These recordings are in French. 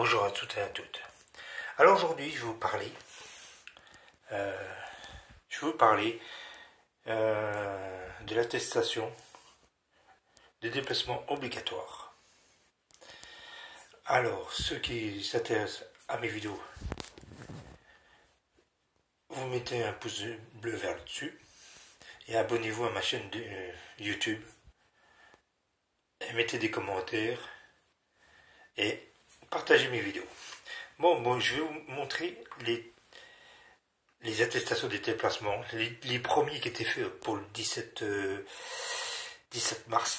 Bonjour à toutes et à toutes. Alors aujourd'hui, je vais vous parler, euh, de l'attestation des déplacements obligatoires. Alors, ceux qui s'intéressent à mes vidéos, vous mettez un pouce bleu vers le dessus et abonnez-vous à ma chaîne de YouTube et mettez des commentaires et partagez mes vidéos. Bon, je vais vous montrer les attestations des déplacements, les premiers qui étaient faits pour le 17 mars.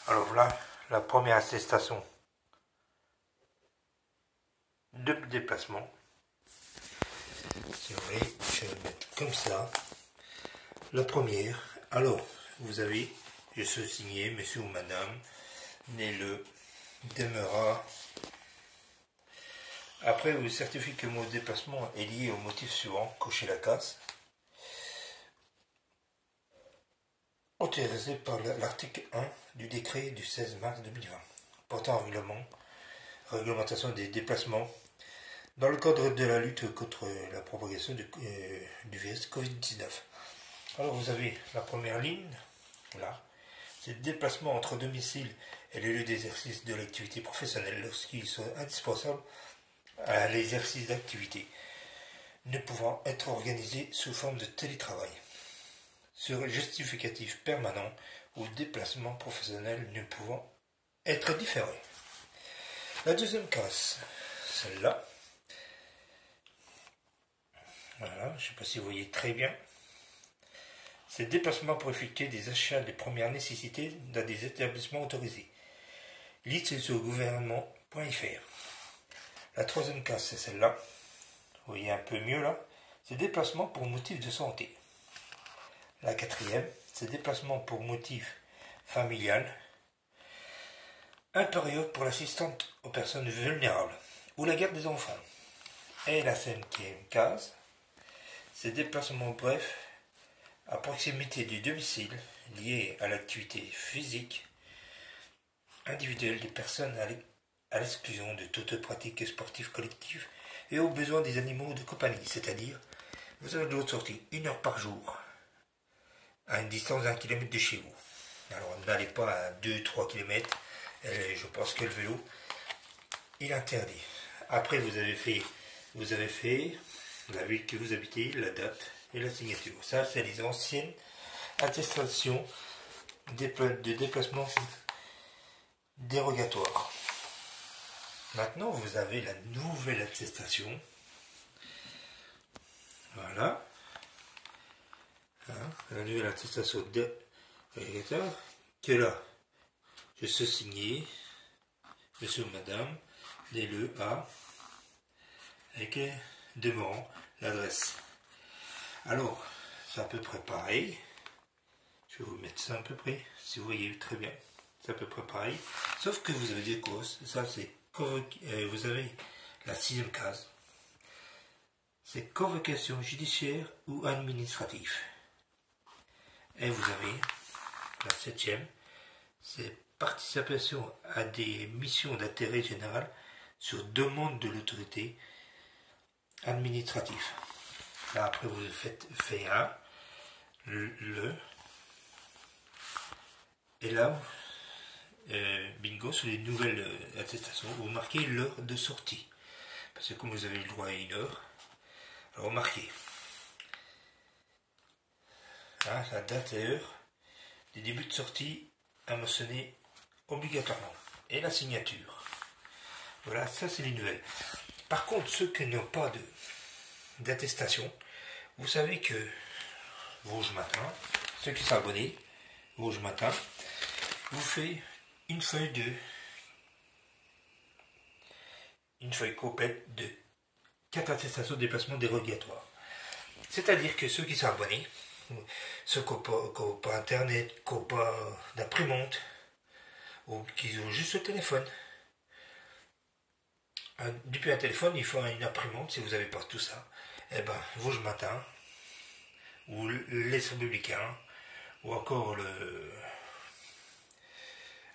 Alors là, la première attestation de déplacement. Si vous voulez, je vais mettre comme ça. La première. Alors, vous avez, je suis signé, monsieur ou madame, né le, demeura. Après, vous certifiez que mon déplacement est lié au motif suivant, cochez la case. Autorisé par l'article 1 du décret du 16 mars 2020, portant réglementation des déplacements dans le cadre de la lutte contre la propagation du virus Covid-19. Alors vous avez la première ligne, là, c'est le déplacement entre domicile et le lieu d'exercice de l'activité professionnelle lorsqu'ils sont indispensables à l'exercice d'activité, ne pouvant être organisé sous forme de télétravail, sur justificatif permanent ou déplacement professionnel ne pouvant être différé. La deuxième case, celle-là. Voilà, je ne sais pas si vous voyez très bien. C'est déplacement pour effectuer des achats de première nécessité dans des établissements autorisés. Liste sur gouvernement.fr. La troisième case, c'est celle-là. Vous voyez un peu mieux là. C'est déplacement pour motif de santé. La quatrième, c'est déplacement pour motif familial. Un période pour l'assistance aux personnes vulnérables ou la garde des enfants. Et la cinquième case, c'est déplacement bref à proximité du domicile lié à l'activité physique individuelle des personnes à l'exclusion de toute pratique sportive collective et aux besoins des animaux de compagnie, c'est-à-dire vous avez de l'autre sortie 1 heure par jour à une distance d'1 km de chez vous. Alors n'allez pas à 2-3 km, je pense que le vélo il est interdit. Après vous avez la ville que vous habitez, la date et la signature. Ça c'est les anciennes attestations de déplacement dérogatoire. Maintenant vous avez la nouvelle attestation. Voilà. La nouvelle attestation dérogatoire que là je suis signé monsieur ou madame né le à avec demeurant l'adresse. Alors c'est à peu près pareil, je vais vous mettre ça à peu près si vous voyez très bien, c'est à peu près pareil, sauf que vous avez des causes. Ça c'est vous avez la 6e case, c'est convocation judiciaire ou administrative. Et vous avez la 7e, c'est participation à des missions d'intérêt général sur demande de l'autorité administrative. Là après vous faites fait le et là bingo, sur les nouvelles attestations vous marquez l'heure de sortie, parce que comme vous avez le droit à 1 heure, alors marquez la date et heure des débuts de sortie à mentionner obligatoirement et la signature. Voilà, ça c'est les nouvelles. Par contre, ceux qui n'ont pas d'attestation, vous savez que Vosges Matin, ceux qui sont abonnés, Vosges Matin, vous fait une feuille complète de 4 attestations de déplacement dérogatoire. C'est-à-dire que ceux qui sont abonnés, ceux qui n'ont pas internet, qui n'ont pas d'imprimante, ou qui ont juste le téléphone. Depuis un téléphone, il faut une imprimante. Si vous n'avez pas tout ça, eh ben, Vosges Matin, ou l'Est républicain, ou encore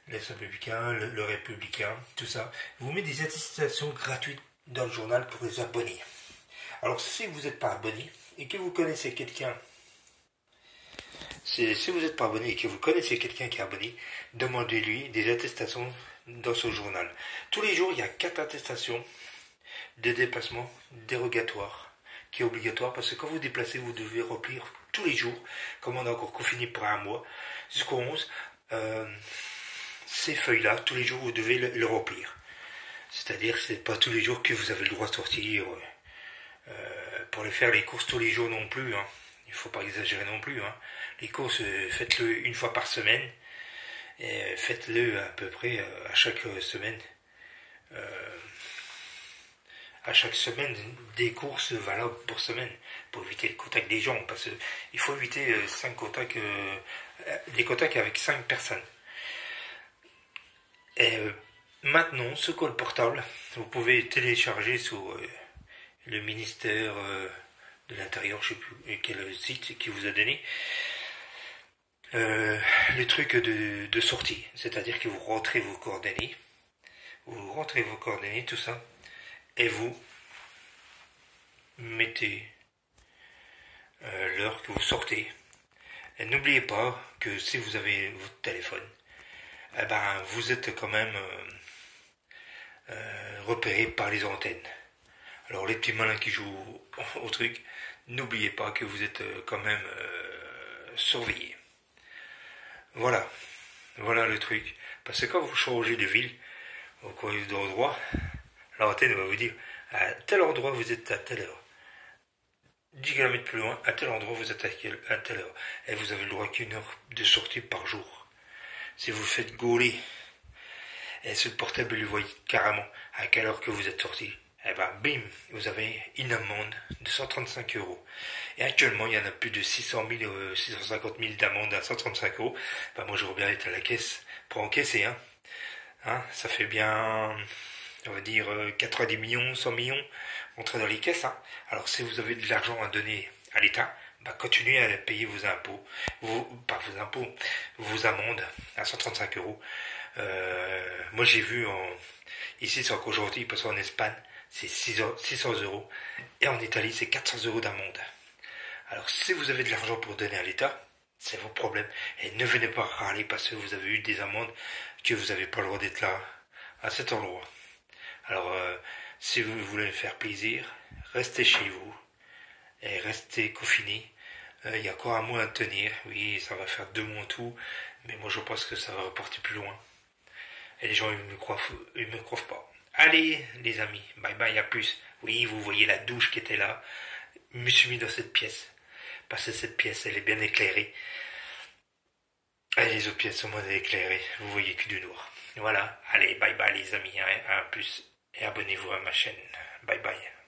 les Républicains, le Républicain, tout ça, vous met des attestations gratuites dans le journal pour les abonnés. Alors si vous n'êtes pas abonné et que vous connaissez quelqu'un, si vous n'êtes pas abonné et que vous connaissez quelqu'un qui est abonné, demandez-lui des attestations dans ce journal. Tous les jours, il y a 4 attestations de déplacement dérogatoire qui est obligatoire parce que quand vous déplacez, vous devez remplir tous les jours, comme on a encore confiné pour un mois, jusqu'au 11, ces feuilles-là, tous les jours, vous devez le remplir. C'est-à-dire que c'est pas tous les jours que vous avez le droit de sortir pour aller faire les courses tous les jours non plus. Hein. Il ne faut pas exagérer non plus. Hein. Les courses, faites-le une fois par semaine. Et faites-le à peu près à chaque semaine. À chaque semaine, des courses valables pour semaine. Pour éviter le contact des gens. Parce qu'il faut éviter des contacts avec 5 personnes. Et maintenant, ce code portable, vous pouvez télécharger sur le ministère de l'Intérieur, je ne sais plus quel site qui vous a donné, le truc de sortie. C'est-à-dire que vous rentrez vos coordonnées, tout ça, et vous mettez l'heure que vous sortez. Et n'oubliez pas que si vous avez votre téléphone, eh ben, vous êtes quand même repéré par les antennes. Alors les petits malins qui jouent au truc, n'oubliez pas que vous êtes quand même surveillé. Voilà le truc. Parce que quand vous changez de ville, au coin d'endroit, l'antenne va vous dire à tel endroit vous êtes à telle heure. 10 km plus loin, à tel endroit vous êtes à telle heure. Et vous avez le droit qu'une heure de sortie par jour. Si vous faites gauler, et ce portable lui voit carrément à quelle heure que vous êtes sorti, et ben bim, vous avez une amende de 135 €. Et actuellement, il y en a plus de 600 000, 650 000 d'amende à 135 €. Ben moi, j'aurais bien été à la caisse pour encaisser. Ça fait bien, on va dire, 90 millions, 100 millions entrés dans les caisses. Alors, si vous avez de l'argent à donner à l'État, continuez à payer vos impôts, vos amendes à 135 €. Moi j'ai vu ici c'est encore gentil parce qu'en Espagne c'est 600 €. Et en Italie c'est 400 € d'amende. Alors si vous avez de l'argent pour donner à l'État, c'est vos problèmes. Et ne venez pas râler parce que vous avez eu des amendes que vous n'avez pas le droit d'être là à cet endroit. Alors si vous voulez faire plaisir, restez chez vous et restez confinés. Il y a encore un mois à tenir. Oui, ça va faire 2 mois tout. Mais moi je pense que ça va repartir plus loin. Et les gens, ils me croient pas. Allez, les amis, bye bye, à plus. Oui, vous voyez la douche qui était là. Je me suis mis dans cette pièce. Parce que cette pièce, elle est bien éclairée. Et les autres pièces sont moins éclairées. Vous voyez que du noir. Voilà. Allez, bye bye, les amis. À plus. Et abonnez-vous à ma chaîne. Bye bye.